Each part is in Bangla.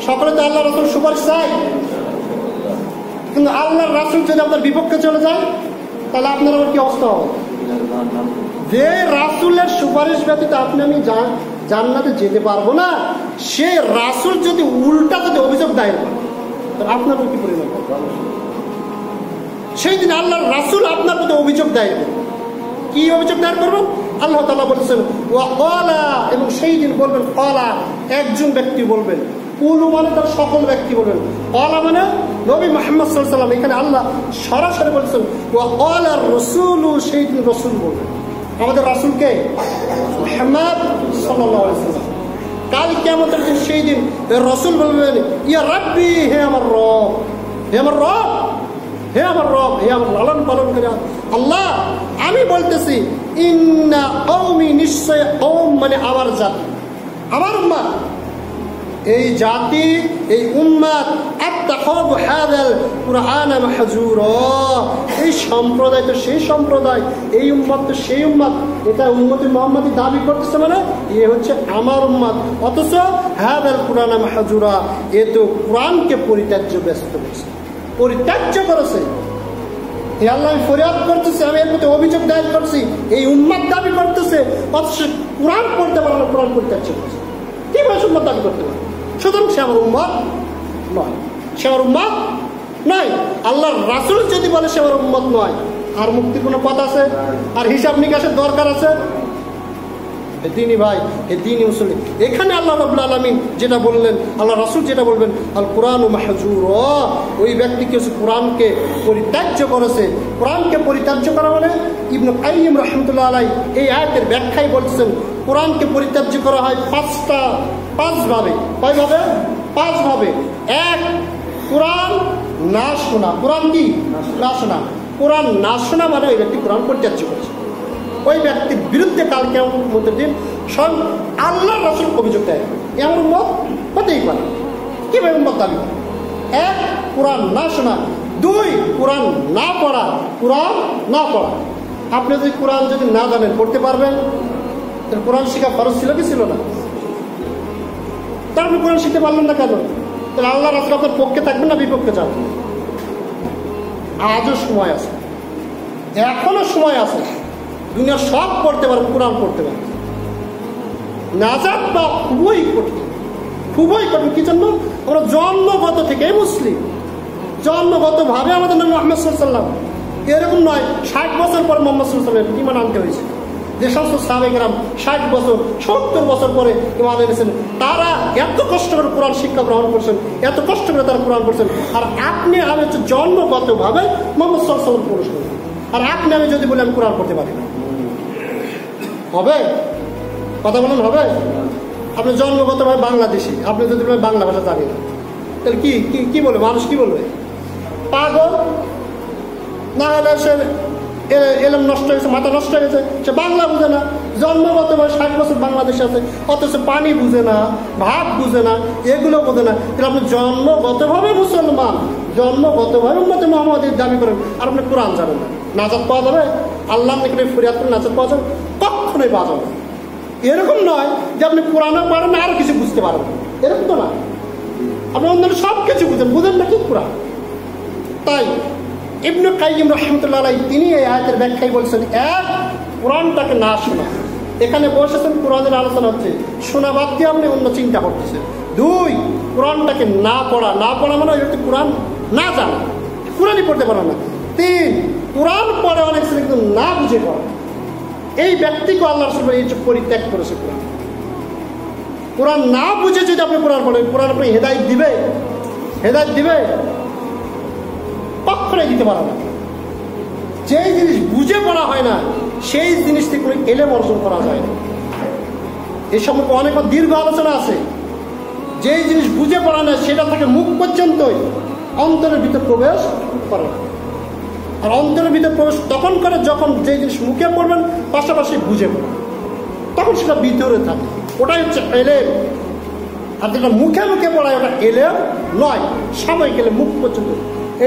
সকলে তো আল্লাহ রাসূল সুপারিশ চায়, কিন্তু আল্লাহর রাসূল যদি আপনার বিপক্ষে চলে যায় তাহলে আপনার আবার কি অবস্থা হবে? যে রাসূলের সুপারিশ ব্যতীত আপনি আমি জান্নাতে যেতে পারবো না, সে রাসূল যদি উল্টা যদি অভিযোগ দায়ের করে তাহলে আপনার কি পরিণাম হবে? সেই দিন আল্লাহর রাসূল আপনার প্রতি অভিযোগ দায়ের করবে। কি অভিযোগ দায়ের করবেন? আল্লাহ তাআলা বলেছেন ওয়া ক্বালা, এবং সেই দিন বলবেন ক্বালা, একজন ব্যক্তি বলবেন, কুলু মানে তার সকল ব্যক্তি বলবেন, ক্বালা মানে নবী মুহাম্মদ সাল্লাল্লাহু আলাইহি ওয়াসাল্লাম। এখানে আল্লাহ সরাসরি বলেছেন ওয়া ক্বালার রাসূলু, সেই দিন রাসূল বলবেন। আমাদের রাসূলকে মুহাম্মদ সাল্লাল্লাহু আলাইহি ওয়াসাল্লাম। কাল কিয়ামতের দিন সেই দিন রাসূল বলবেন ইয়া রাব্বি, হে আমার রব, হে আমার রব, হে আমার রব, হে আমার লালন পালন করে আল্লাহ, আমি বলতেছি ইন্না কওমি, নিশ্চয় কওম মানে আমার জাতি, আমার উম্মত, এই জাতি, এই উম্মত আত্তাখাযু হাযাল কুরআন মাহজুরা, এই সম্প্রদায় তো সেই সম্প্রদায়, এই উম্মত তো সেই উম্মত, এটা উম্মতে মুহাম্মাদি দাবি করতেছে, মানে এ হচ্ছে আমার উম্মত, অথচ হাযাল কুরআন মাহজুরা, এ তো কোরআনকে পরিত্যাজ্য ব্যস্ত করেছে, পরিত্যাজ্য করেছে। হে আল্লাহ, আমি ফরিয়াদ করতেছি, আমি এর প্রতি অভিযোগ দায়ের করছি, এই উম্মত দাবি করতেছে অথচ কোরআন পড়তে পারে না, কোরআন পরিত্যাজ্য করছে, কিভাবে উম্মত দাবি করতে পারে? সুতরাং সে আমার উম্মত নয়, সে আমার উম্মত নয়। আল্লাহর রাসূল যদি বলে সে আমার উম্মত নয়, আর মুক্তির কোনো পথ আছে? আর হিসাব নিকাশের দরকার আছে? দিনী ভাই, এ দিনী মুসলিম, এখানে আল্লাহ রাব্বুল আলামিন যেটা বললেন, আল্লাহ রাসূল যেটা বলবেন, আল কুরআনু মাহজুরা, ওই ব্যক্তিকে কোরআনকে পরিত্যাজ্য করেছে। কোরআনকে পরিত্যাজ্য করা মানে ইবনে কাইয়িম রাহমাতুল্লাহ আলাইহি এই আয়াতের ব্যাখ্যায় বলছেন কোরআনকে পরিত্যাজ্য করা হয় পাঁচভাবে। কয়ভাবে? পাঁচভাবে। এক, কোরআন না শোনা। কোরআন কি? না শোনা। কোরআন না শোনা মানে ওই ব্যক্তি কোরআন পরিত্যাজ্য করেছে। ওই ব্যক্তির বিরুদ্ধে কাল কিয়ামতের দিন স্বয়ং আল্লাহর রাসূল অভিযোগ দেয়, এমন উম্মত হতেই পারে। কিভাবে উম্মত দাবি করে? এক, কোরআন না শোনা। দুই, কোরআন না পড়া। কোরআন না পড়া, আপনি যদি কোরআন যদি না জানেন, পড়তে পারবেন? তাহলে কোরআন শিখা ফরজ ছিল কি ছিল না? তার আপনি কোরআন শিখতে পারলেন না কেন? তাহলে আল্লাহ রাসূল আপনার পক্ষে থাকবেন না বিপক্ষে যাবেন? আজও সময় আছে, এখনো সময় আছে, দুনিয়া সব পড়তে পারবে, কোরআন পড়তে পারবে। নাজাত বা খুবই কঠিন, খুবই কঠিন। কি জন্য? আমরা জন্মগত থেকেই মুসলিম, জন্মগতভাবে আমাদের নবী মুহাম্মদ সাল্লাল্লাহু আলাইহি ওয়াসাল্লাম এরকম নয় 60 বছর পর মুহাম্মদ সাল্লাল্লাহু আলাইহি ওয়াসাল্লাম ঈমান আনতে হয়েছে। যে সমস্ত সাহাবায়ে-কেরাম 60 বছর 70 বছর পরে ঈমান এনেছেন, তারা এত কষ্ট করে কোরআন শিক্ষা গ্রহণ করছেন, এত কষ্ট করে তারা কোরআন পড়ছেন। আর আপনি আমি হচ্ছে জন্মগতভাবে মুহাম্মদ সাল্লাল্লাহু আলাইহি ওয়াসাল্লাম পড়ছেন, আর আপনি আমি যদি বলি আমি কোরআন পড়তে পারি না, হবে? কথা বলুন, হবে? আপনি জন্মগতভাবে বাংলাদেশি, আপনি যদি বলেন বাংলা ভাষা জানি না, তাহলে কি কি বলবে মানুষ? কি বলবে? পাগল। না হলে সে এলম নষ্ট হয়েছে, মাথা নষ্ট হয়ে গেছে, সে বাংলা বুঝে না। জন্মগতভাবে 60 বছর বাংলাদেশে আছে, অথচ পানি বুঝে না, ভাত বুঝে না, এগুলো বোঝে না। তাহলে আপনি জন্মগতভাবে মুসলমান, জন্মগতভাবে উম্মতে মুহাম্মাদির দাবি করেন, আর আপনি কোরআন জানেন না। নাজাত পাওয়া যাবে? আল্লাহর নিকটে ফরিয়াদ করে নাজাত পাওয়া যাবে? কখনোই পাওয়া যাবে। এরকম নয় যে আপনি কোরআনও পারেন না, আরো কিছু বুঝতে পারেন, এরকম তো না। আপনি অন্যান্য সব কিছু বুঝেন না কি কোরআন? তাই ইবনে কাইয়িম রাহমাতুল্লাহ আলাইহি তিনি এই আয়াতের ব্যাখ্যায় বলছেন, এক, কোরআনটাকে না শোনা। এখানে বসেছেন, কোরআনের আলোচনা হচ্ছে, শোনা বাদ দিয়ে আপনি অন্য চিন্তা করতেছেন। দুই, কোরআনটাকে না পড়া। না পড়া মানে ওই ব্যক্তি কোরআন না জানে, কোরআনই পড়তে পারে না। তিন, কোরআন পড়ে অনেক ছেলে কিন্তু না বুঝে পড়ে, এই ব্যক্তিকে আল্লাহ রাসূল এই পরিত্যাগ করেছে। কোরআন না বুঝে যদি আপনি কোরআন পড়েন, কোরআন আপনি হেদায়েত দিবে? হেদায়েত দিবে? কখনোই দিতে পারে না। যেই জিনিস বুঝে পড়া হয় না, সেই জিনিস থেকে কোনো এলেম অর্জন করা যায় না। এই সম্পর্কে অনেক দীর্ঘ আলোচনা আছে। যেই জিনিস বুঝে পড়া না, সেটা থেকে মুখ পর্যন্তই অন্তরের ভিতর প্রবেশ করে। আর অন্তরের ভিতর প্রবেশ তখন করে যখন যে জিনিস মুখে পড়বেন পাশাপাশি বুঝে পড়বেন, তখন সেটা ভিতরে থাকে, ওটাই হচ্ছে এলেম। আর যেটা মুখে মুখে পড়ায় ওটা এলেম নয়, সবাই গেলে মুখ পর্যন্ত।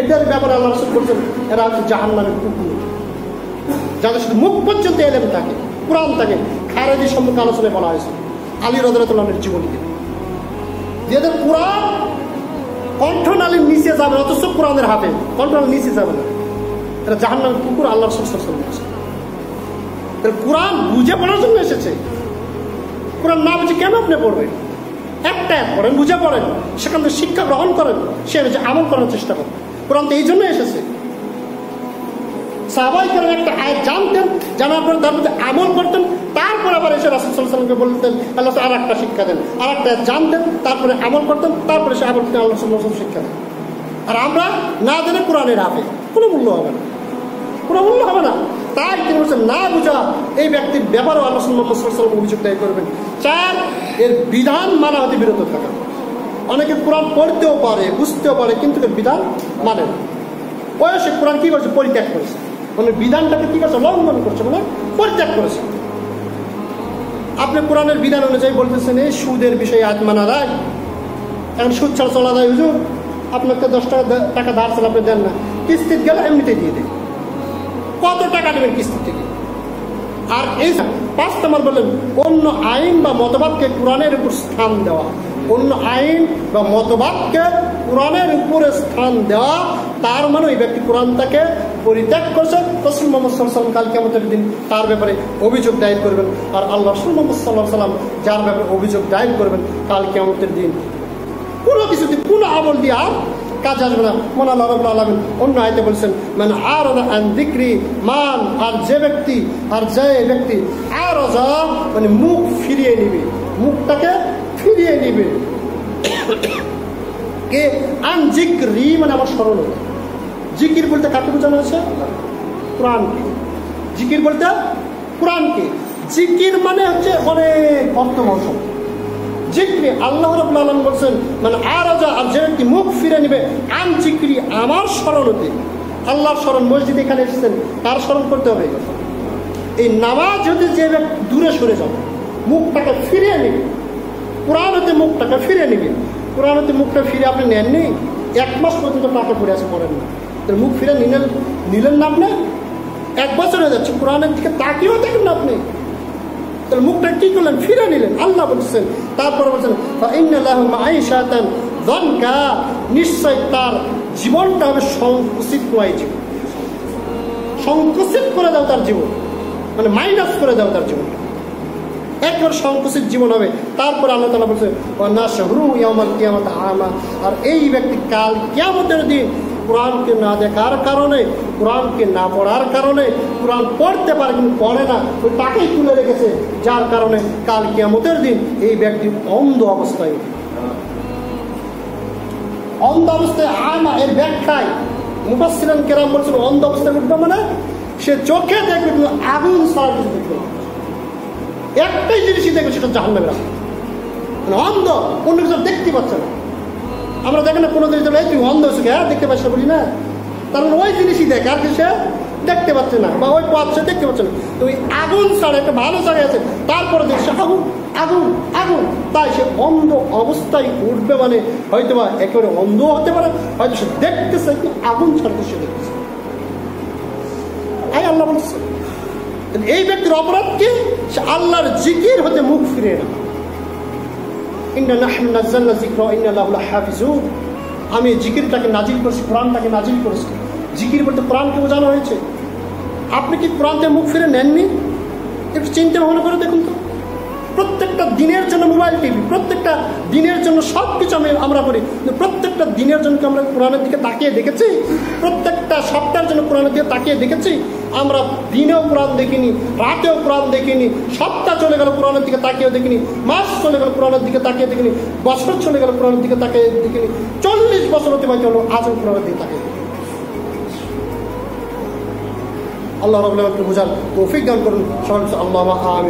এদের ব্যাপারে আল্লাহ রাসূল বলছেন এরা হচ্ছে জাহান্নামের কুকুর, যাদের শুধু মুখ পর্যন্ত এলেম থাকে, কোরআন থাকে। খারেজি সম্পর্কে আলোচনায় বলা হয়েছে আলী রাদিয়াল্লাহু আনহুর জীবনীতে। যেদের কোরআন কণ্ঠনালীর নিচে যাবে, অথচ কোরআনের হাতে কণ্ঠনালীর নিচে যাবে না, এটা জাহান্নামের কুকুর। আল্লাহ রাসূল সাল্লাল্লাহু আলাইহি ওয়াসাল্লাম কোরআন বুঝে পড়ার জন্য এসেছে। কোরআন না বুঝে কেন আপনি পড়বেন? একটা পড়েন, বুঝে পড়েন, সেখান থেকে শিক্ষা গ্রহণ করেন, সে অনুযায়ী আমল করার চেষ্টা করেন। কোরআন তো এই জন্য এসেছে। সাহাবায়ে কেরাম একটা আয়াত জানতেন, জানার পরে তার মধ্যে আমল করতেন, তারপর আবার এসে রাসূল সাল্লাল্লাহু আলাইহি ওয়াসাল্লামকে বলতেন আল্লাহ আর একটা শিক্ষা দেন, আর একটা জানতেন, তারপরে আমল করতেন, তারপরে সে আমল করতেন, আল্লাহ সাল্লাল্লাহু আলাইহি ওয়াসাল্লাম শিক্ষা দেন। আর আমরা না জেনে কোরআনের হাতে কোনো মূল্য হবে না, কোনো মূল্য হবে না। তাই তিনি বলছেন না বুঝা এই ব্যক্তির ব্যাপারেও আল্লাহ সাল্লাল্লাহু আলাইহি ওয়াসাল্লাম অভিযোগ দায়ী করবেন। চার, এর বিধান মানা হতে বিরত থাকা। অনেকে কোরআন পড়তেও পারে, বুঝতেও পারে, কিন্তু এর বিধান মানে না। বয়সে কোরআন কি করছে? পরিত্যাগ করেছে, মানে বিধানটাকে কি করছে? লঙ্ঘন করছে, মানে পরিত্যাগ করেছে। আপনি কোরআনের বিধান অনুযায়ী বলতেছেন এই সুদের বিষয়ে আয়াত মানা যায়, এখন সুদ ছাড়া চলা যায় হুজুর, আপনাকে 10 টাকা ধার ছিল আপনি দেন না, কিস্তিতে গেলে এমনিতে দিয়ে দেন, কত টাকা নেবেন কিস্তি থেকে? আর এই 5 নম্বর বললেন অন্য আইন বা মতবাদকে কোরআনের উপর স্থান দেওয়া। অন্য আইন বা মতবাদকে কোরআনের উপরে স্থান দেওয়া, তার মানে ওই ব্যক্তি কোরআনটাকে পরিত্যাগ করছে। রাসূল মুহাম্মদ সাল্লাল্লাহু আলাইহি ওয়াসাল্লাম কাল কিয়ামতের দিন তার ব্যাপারে অভিযোগ দায়ের করবেন। আর আল্লাহ রাসূল মুহাম্মদ সাল্লাল্লাহু আলাইহি ওয়াসাল্লাম যার ব্যাপারে অভিযোগ দায়ের করবেন কাল কিয়ামতের দিন, কোনো কিছুতে কোনো আমল দিয়ে আর কাজ আসবে না। মনে আল্লাহ রাব্বুল আলামিন অন্য আয়াতে বলছেন মান আরাদা আন যিকরি, মান আর যে ব্যক্তি আরাজা মানে মুখ ফিরিয়ে নিবে, মুখটাকে ফিরিয়ে নিবে, কে আন যিকরি মানে আমার স্মরণ। জিকির বলতে কাকে বোঝানো হয়েছে? কোরআনকে। জিকির বলতে কোরআনকে। জিকির মানে হচ্ছে অনেক অর্থবহ শব্দ। জিক্রি আল্লাহ রাব্বুল আলামিন বলছেন মানে আরাজা আর যে ব্যক্তি মুখ ফিরে নিবে আন জিক্রি আমার স্মরণতে। আল্লাহর স্মরণ, মসজিদে এখানে এসেছেন তার স্মরণ করতে হবে। এই নামাজ হতে যে ব্যক্তি দূরে সরে যাবে, মুখটাকে ফিরিয়ে নেবে, কোরআন হতে মুখটাকে ফিরে নেবে। কোরআন হতে মুখটা ফিরে আপনি নেননি, 1 মাস পর্যন্ত টাকা পড়ে আছে, পড়েন না, মুখ ফিরে নিলেন না আপনি, 1 বছর হয়ে যাচ্ছে কোরআনের দিকে তাকিয়েও দেখেন না আপনি, তাহলে মুখটা কি করলেন? ফিরে নিলেন। আল্লাহ বলছেন, তারপরে বলছেন ফাইন্না লাহু মাঈশাতান যানকা, নিশ্চয় তার জীবনটা হবে সংকুচিতময় জীবন। সংকুচিত করে দাও তার জীবন, মানে মাইনাস করে দাও তার জীবন, একবার সংকুচিত জীবন হবে। তারপরে আল্লাহ তাআলা বলছেন ওয়া নাশহরু ইয়াউমাল কিয়ামাতি আমা, আর এই ব্যক্তি কাল কিয়ামতের দিন কোরআনকে না দেখার কারণে, কোরআনকে না পড়ার কারণে, কোরআন পড়তে পারে কিন্তু পড়ে না, ওই তাকেই তুলে রেখেছে, যার কারণে কাল কিয়ামতের দিন এই ব্যক্তি অন্ধ অবস্থায়, অন্ধ অবস্থায় আমা। এর ব্যাখ্যায় মুফাসসিরিন কেরাম বলছেন অন্ধ অবস্থায় উঠবে মানে সে চোখে দেখবে কিন্তু আগুন ছাড়া কিছু দেখবে, একটাই জিনিসই দেখবে, সেটা জাহান্নামের আগুন। মানে অন্ধ, অন্য কিছু দেখতে পাচ্ছে না। আমরা দেখেন না কোনো জিনিস তুই অন্ধ হচ্ছে, হ্যাঁ দেখতে পাচ্ছ বলি না, তার মানে ওই জিনিসই দেখে, আর কি সে দেখতে পাচ্ছে না, বা ওই পথ সে দেখতে পাচ্ছে না। তো ওই আগুন ছাড়া একটা ভালো জায়গায় আছে, তারপরে দেখছে আগুন আগুন আগুন, তাই সে অন্ধ অবস্থায় উঠবে মানে হয়তো বা একেবারে অন্ধ হতে পারে, হয়তো সে দেখতেছে কিন্তু আগুন ছাড়তে সে দেখতেছে। তাই আল্লাহ বলছে এই ব্যক্তির অপরাধ কি? সে আল্লাহর জিকির হতে মুখ ফিরে না। ইন্না নাহনু নাযালনা যিকরা ওয়া ইন্না লাহু লাহাফিজুন, আমি জিকিরটাকে নাজিল করেছি, কোরআনটাকে নাজিল করেছি। জিকির বলতে কোরআনকে বোঝানো হয়েছে। আপনি কি কোরআন থেকে মুখ ফিরে নেননি? একটু চিন্তা ভাবনা করে দেখুন তো। প্রত্যেকটা দিনের জন্য মোবাইল টিভি, প্রত্যেকটা দিনের জন্য সব কিছু আমরা করি, কিন্তু প্রত্যেকটা দিনের জন্য আমরা কোরআনের দিকে তাকিয়ে দেখেছি? প্রত্যেকটা সপ্তাহের জন্য কোরআনের দিকে তাকিয়ে দেখেছি? আমরা দিনেও কোরআন দেখিনি, রাতেও কোরআন দেখিনি, সপ্তাহ চলে গেল কোরআনের দিকে তাকিয়েও দেখিনি, মাস চলে গেল কোরআনের দিকে তাকিয়ে দেখিনি, বছর চলে গেল কোরআনের দিকে তাকিয়ে দেখিনি, 40 বছর অতিবাহিত হলো আজও কোরআনের দিকে তাকিয়ে। আল্লাহ রাব্বুল আলামিন বুঝান তৌফিক দান করুন। সবাই আল্লাহুম্মা আমিন।